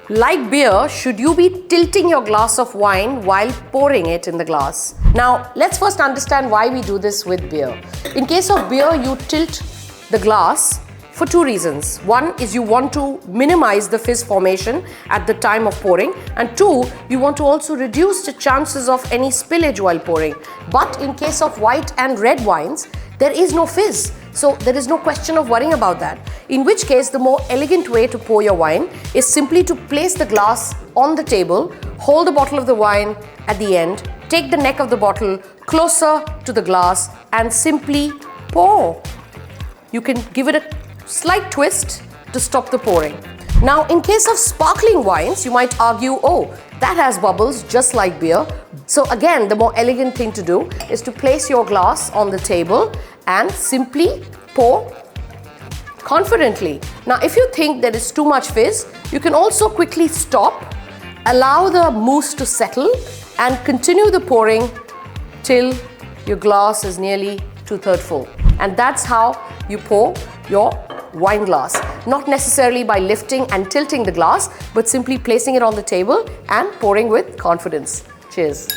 Like beer, should you be tilting your glass of wine while pouring it in the glass? Now, let's first understand why we do this with beer. In case of beer, you tilt the glass for two reasons. One is you want to minimize the fizz formation at the time of pouring, and two, you want to also reduce the chances of any spillage while pouring. But in case of white and red wines, there is no fizz. So there is no question of worrying about that. In which case, the more elegant way to pour your wine is simply to place the glass on the table, hold the bottle of the wine at the end, take the neck of the bottle closer to the glass and simply pour. You can give it a slight twist to stop the pouring. Now, in case of sparkling wines, you might argue, oh, that has bubbles just like beer. So again, the more elegant thing to do is to place your glass on the table and simply pour confidently. Now, if you think there is too much fizz, you can also quickly stop, allow the mousse to settle and continue the pouring till your glass is nearly 2/3 full. And that's how you pour your wine glass. Not necessarily by lifting and tilting the glass, but simply placing it on the table and pouring with confidence. Cheers.